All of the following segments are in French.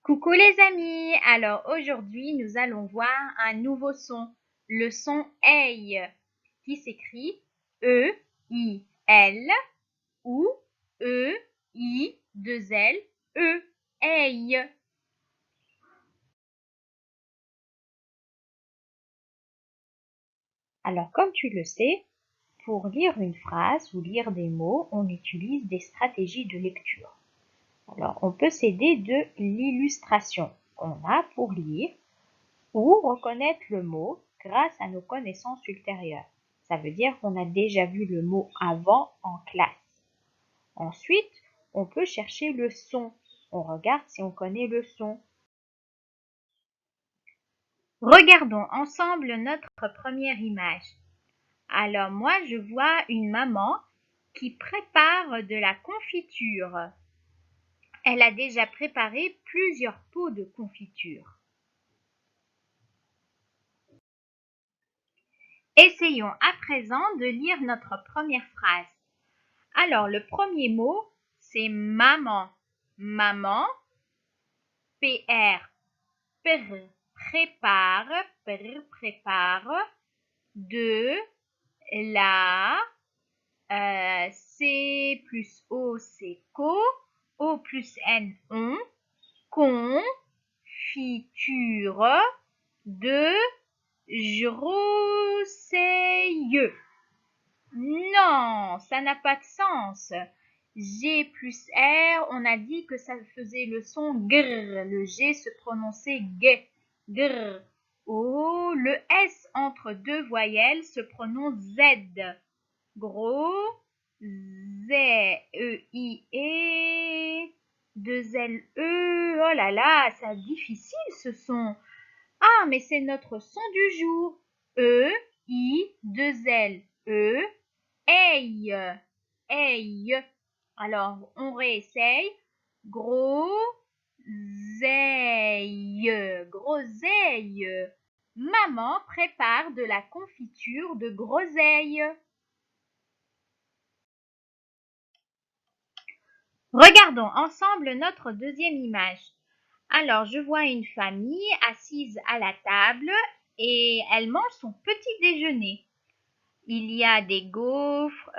Coucou les amis! Alors aujourd'hui nous allons voir un nouveau son, le son EI, qui s'écrit E-I-L ou E-I-2-L-E, EI. Alors comme tu le sais, pour lire une phrase ou lire des mots, on utilise des stratégies de lecture. Alors on peut s'aider de l'illustration qu'on a pour lire ou reconnaître le mot grâce à nos connaissances ultérieures. Ça veut dire qu'on a déjà vu le mot avant en classe. Ensuite, on peut chercher le son. On regarde si on connaît le son. Regardons ensemble notre première image. Alors moi, je vois une maman qui prépare de la confiture. Elle a déjà préparé plusieurs pots de confiture. Essayons à présent de lire notre première phrase. Alors, le premier mot, c'est maman. Maman, PR, prépare, de la, C plus O, c'est co, O plus N, on, confiture de groseille. Non, ça n'a pas de sens. G plus R, on a dit que ça faisait le son gr. Le G se prononçait g. Gr. Oh, le S entre deux voyelles se prononce Z. Gros, Z, E, I, E, deux L, E. Oh là là, c'est difficile ce son. Ah, mais c'est notre son du jour. E, I, deux L, E. Aïe, aïe. Alors, on réessaye. Groseille, groseille. Maman prépare de la confiture de groseille. Regardons ensemble notre deuxième image. Alors, je vois une famille assise à la table et elle mange son petit déjeuner. Il y a des gaufres,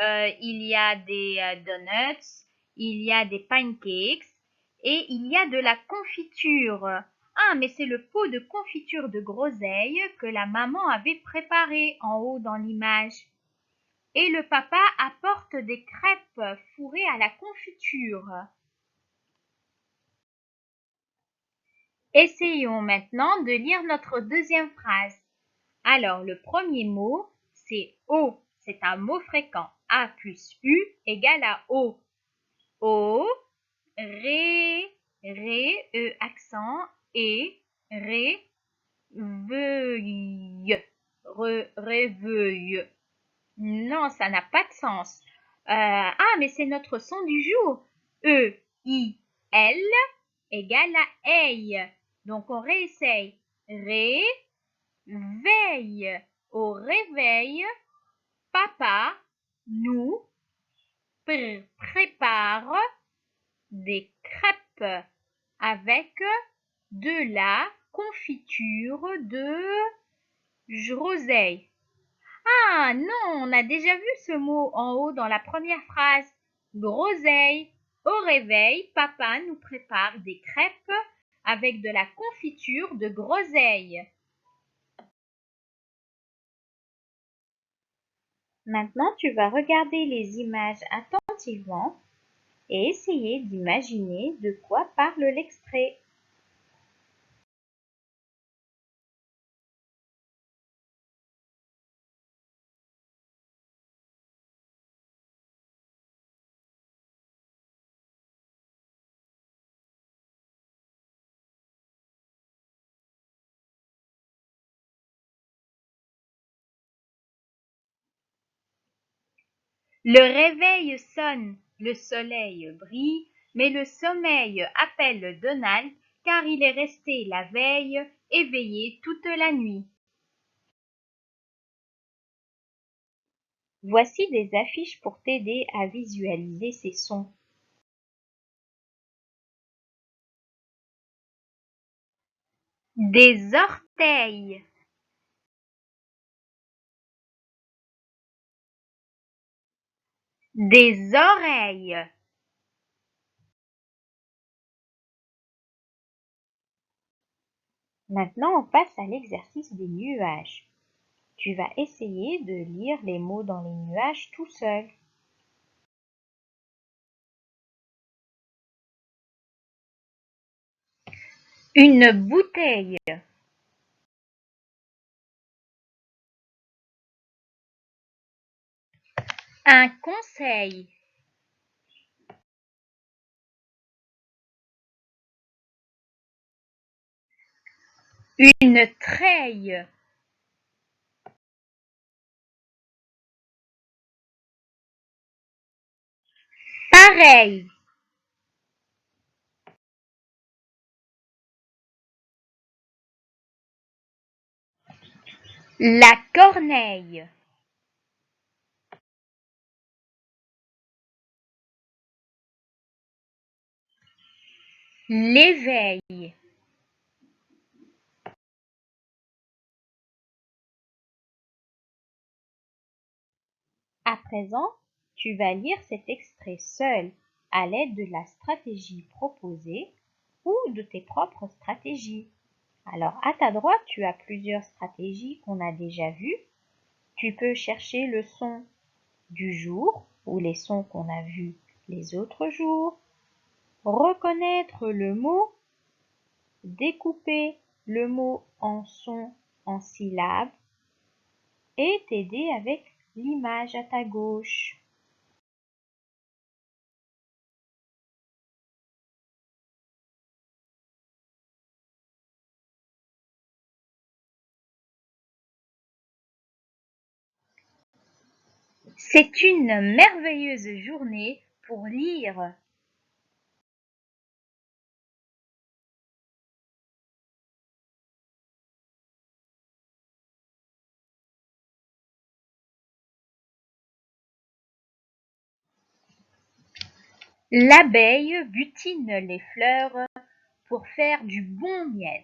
il y a des donuts, il y a des pancakes et il y a de la confiture. Ah, mais c'est le pot de confiture de groseille que la maman avait préparé en haut dans l'image. Et le papa apporte des crêpes fourrées à la confiture. Essayons maintenant de lire notre deuxième phrase. Alors, le premier mot, c'est O. C'est un mot fréquent. A plus U égale à O. O, ré, E accent, et, ré, veuille, réveille. Non, ça n'a pas de sens. Ah, mais c'est notre son du jour. E, I, L égale à aille. Donc, on réessaye. Ré, veille. Au réveil, papa nous prépare des crêpes avec de la confiture de groseille. Ah non, on a déjà vu ce mot en haut dans la première phrase. Groseille. Au réveil, papa nous prépare des crêpes avec de la confiture de groseille. Maintenant, tu vas regarder les images attentivement et essayer d'imaginer de quoi parle l'extrait. Le réveil sonne, le soleil brille, mais le sommeil appelle Donald car il est resté la veille éveillé toute la nuit. Voici des affiches pour t'aider à visualiser ces sons. Des orteils. Des oreilles. Maintenant, on passe à l'exercice des nuages. Tu vas essayer de lire les mots dans les nuages tout seul. Une bouteille. Un conseil. Une treille. Pareil. La corneille. L'éveil. À présent, tu vas lire cet extrait seul à l'aide de la stratégie proposée ou de tes propres stratégies. Alors, à ta droite, tu as plusieurs stratégies qu'on a déjà vues. Tu peux chercher le son du jour ou les sons qu'on a vus les autres jours, reconnaître le mot, découper le mot en sons, en syllabes et t'aider avec l'image à ta gauche. C'est une merveilleuse journée pour lire. L'abeille butine les fleurs pour faire du bon miel.